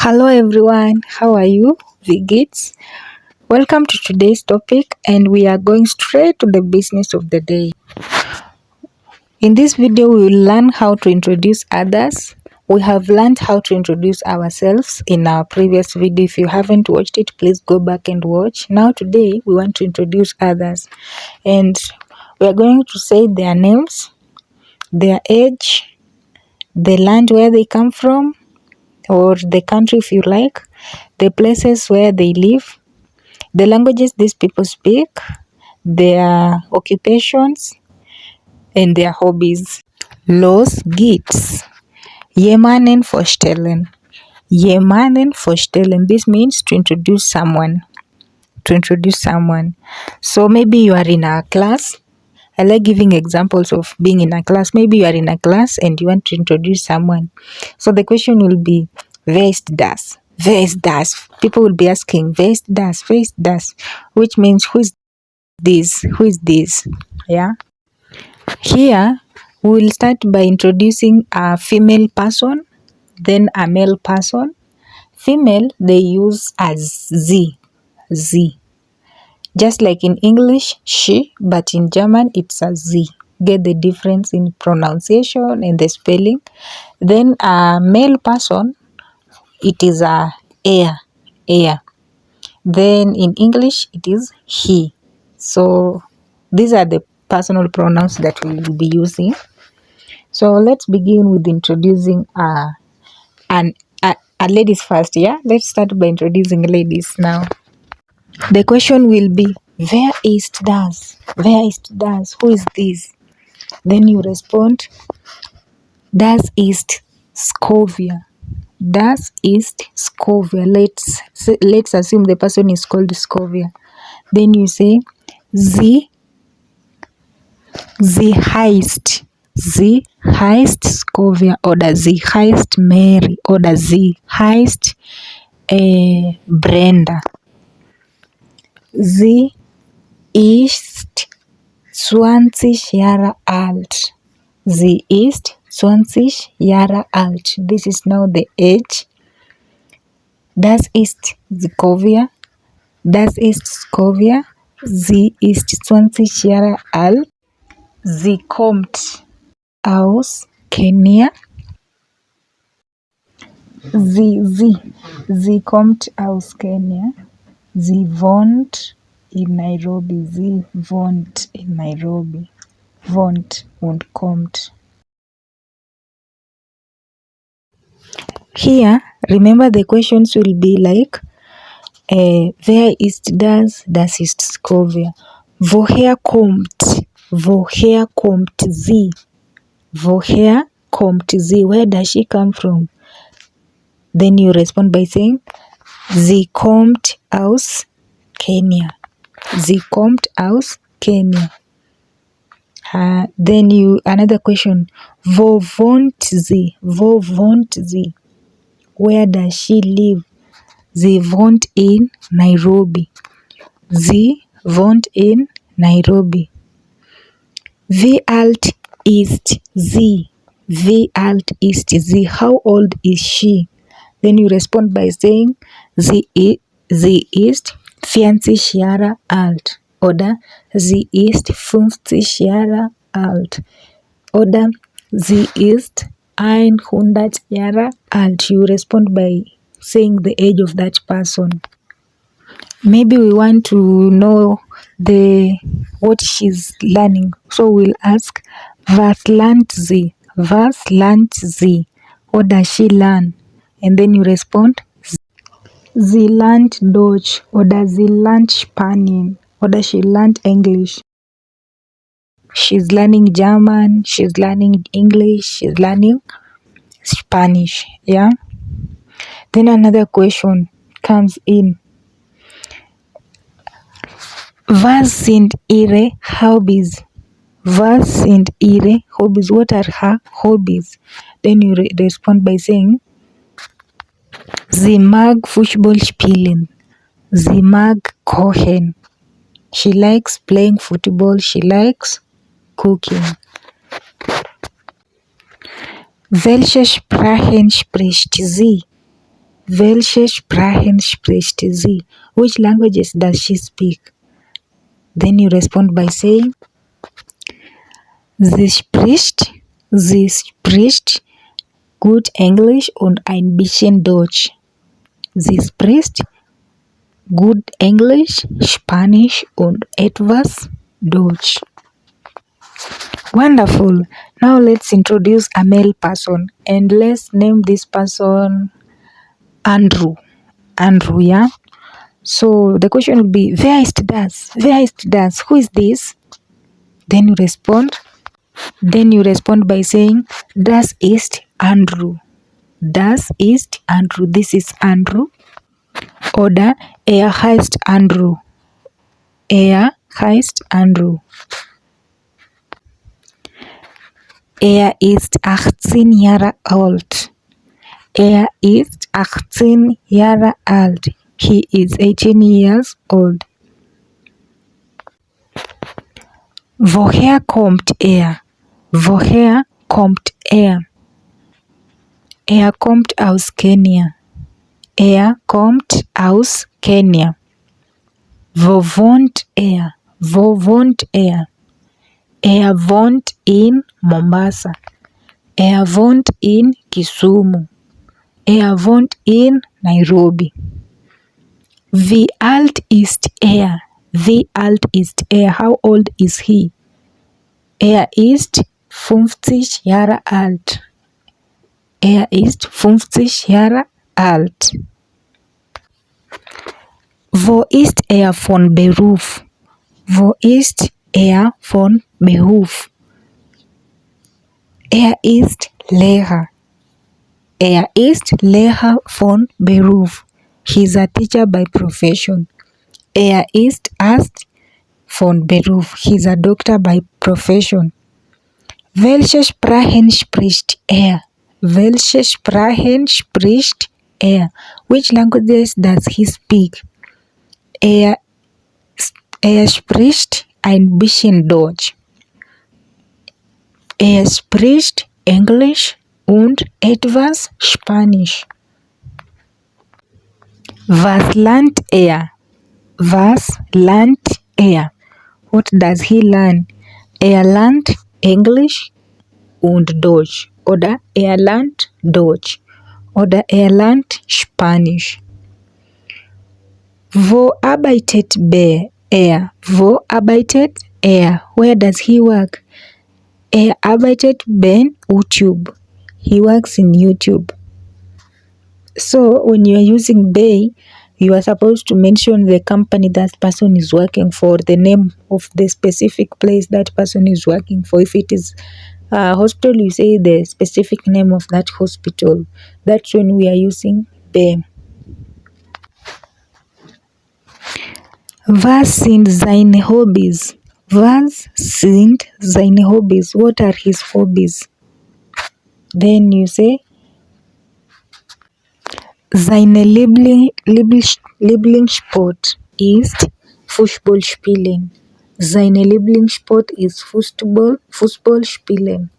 Hello everyone, how are you? Wie geht's? Welcome to today's topic, and we are going straight to the business of the day. In this video, we will learn how to introduce others. We have learned how to introduce ourselves in our previous video. If you haven't watched it, please go back and watch. Now today, we want to introduce others, and we are going to say their names, their age, the land where they come from, or the country if you like, the places where they live, the languages these people speak, their occupations, and their hobbies. Los geht's. Jemanden Vorstellen. Jemanden Vorstellen. This means to introduce someone. To introduce someone. So maybe you are in a class. I like giving examples of being in a class. Maybe you are in a class and you want to introduce someone. So the question will be, wer ist das? Wer ist das? People will be asking, wer ist das? Wer ist das? Which means, who is this? Who is this? Yeah. Here, we will start by introducing a female person, then a male person. Female, they use as sie. Sie. Just like in English, she, but in German, it's a sie. Get the difference in pronunciation and the spelling. Then a male person, it is a er. Then in English, it is he. So these are the personal pronouns that we will be using. So let's begin with introducing a ladies first. Yeah, let's start by introducing ladies now. The question will be, wer ist das? Wer ist das? Who is this? Then you respond, das ist Scovia. Das ist Scovia. Let's assume the person is called Scovia. Then you say, sie heißt. Sie heißt Scovia, oder sie heißt Mary, oder sie heißt Brenda. Sie ist 20 Jahre alt. Sie ist 20 Jahre alt. This is now the age. Das ist Scovia. Das ist Scovia. Sie ist 20 Jahre alt. Sie kommt aus Kenia. Sie kommt aus Kenia. Sie wohnt in Nairobi. Sie wohnt in Nairobi. Wohnt und kommt. Here, remember the questions will be like, wer ist das? Das ist Scovia. Woher kommt? Woher kommt sie? Woher kommt sie? Where does she come from? Then you respond by saying, sie kommt aus Kenia. Sie kommt aus Kenia. Then another question, wo wohnt sie? Wo wohnt sie? Where does she live? Sie wohnt in Nairobi. Sie wohnt in Nairobi. Wie alt ist sie? Wie alt ist sie? How old is she? Then you respond by saying, sie ist 40 Jahre alt. Oder sie ist 50 Jahre alt. Oder sie ist 100 Jahre alt. You respond by saying the age of that person. Maybe we want to know what she's learning. So we'll ask, was lernt sie? Was lernt sie? What does she learn? And then you respond, sie lernt Deutsch, oder sie lernt Spanish, oder she learned English. She's learning German, she's learning English, she's learning Spanish. Yeah. Then another question comes in. Was sind ihre Hobbies? Was sind ihre Hobbies? What are her hobbies? Then you respond by saying, sie mag Fußball spielen. Sie mag kochen. She likes playing football. She likes cooking. Welche Sprachen spricht sie? Welche Sprachen spricht sie? Which languages does she speak? Then you respond by saying sie spricht gut Englisch und ein bisschen Deutsch. Sie spricht gut Englisch, Spanisch und etwas Deutsch. Wonderful. Now let's introduce a male person and let's name this person Andrew. Andrew, yeah? So the question will be, wer ist das? Wer ist das? Who is this? Then you respond by saying, das ist Andrew. Das ist Andrew. This is Andrew. Oder heißt Andrew. Heißt Andrew. Ist 18 Jahre alt. Ist 18 Jahre alt. He is 18 years old. Woher kommt er? Woher kommt er? Er kommt aus Kenia. Er kommt aus Kenia. Wo wohnt er? Wo wohnt er? Er wohnt in Mombasa. Er wohnt in Kisumu. Er wohnt in Nairobi. Wie alt ist er? Wie alt ist er? How old is he? Er ist 50 Jahre alt. Er ist 50 Jahre alt. Wo ist er von Beruf? Wo ist er von Beruf? Er ist Lehrer. Er ist Lehrer von Beruf. He is a teacher by profession. Er ist Arzt von Beruf. He is a doctor by profession. Welche Sprachen spricht er? Welche Sprachen spricht er? Which languages does he speak? Er spricht ein bisschen Deutsch. Er spricht Englisch und etwas Spanisch. Was lernt er? Was lernt er? What does he learn? Er lernt Englisch und Deutsch. Oder er lernt Deutsch. Oder er lernt Spanisch. Wo arbeitet er? Wo arbeitet er? Where does he work? Er arbeitet bei YouTube. He works in YouTube. So when you are using bei, you are supposed to mention the company that person is working for, the name of the specific place that person is working for. If it is a hospital, you say the specific name of that hospital. That's when we are using bei. Was sind seine Hobbys? Was sind seine Hobbys? What are his hobbies? Then you say, seine Lieblingssport ist Fußball spielen. Seine Lieblingssport ist Fußball spielen.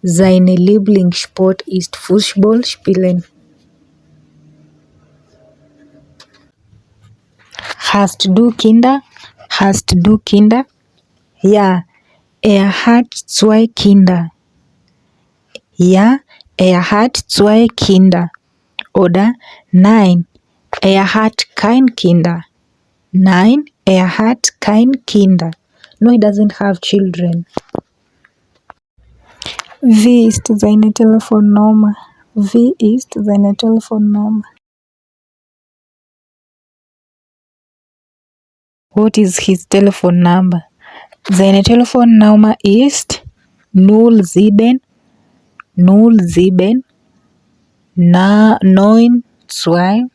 Seine Lieblingssport ist Fußball spielen. Hast du Kinder? Hast du Kinder? Ja, hat 2 Kinder. Ja, hat 2 Kinder. Oder nein, hat kein Kinder. Nein, hat kein Kinder. No, he doesn't have children. Wie ist seine Telefonnummer? Wie ist seine Telefonnummer? What is his telephone number? Seine Telefonnummer ist 07 07 92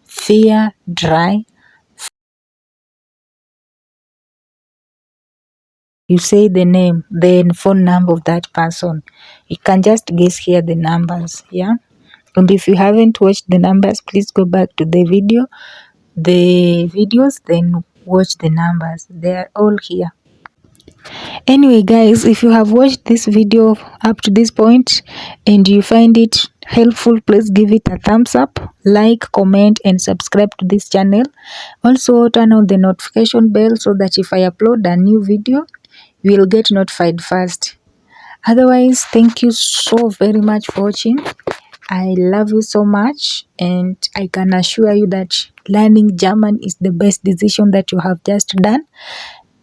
43. You say the name, the phone number of that person. You can just guess here the numbers, yeah? And if you haven't watched the numbers, please go back to the videos, then watch the numbers. They are all here. Anyway guys, if you have watched this video up to this point and you find it helpful, please give it a thumbs up, like, comment and subscribe to this channel. Also turn on the notification bell so that if I upload a new video, you will get notified first. Otherwise, thank you so very much for watching. I love you so much, and I can assure you that learning German is the best decision that you have just done.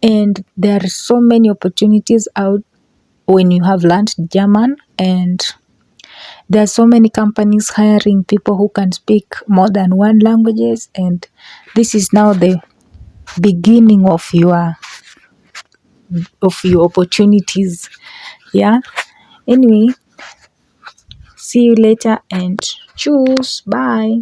And there are so many opportunities out when you have learned German, and there are so many companies hiring people who can speak more than one languages, and this is now the beginning of your opportunities. Yeah. Anyway, see you later and choose. Bye.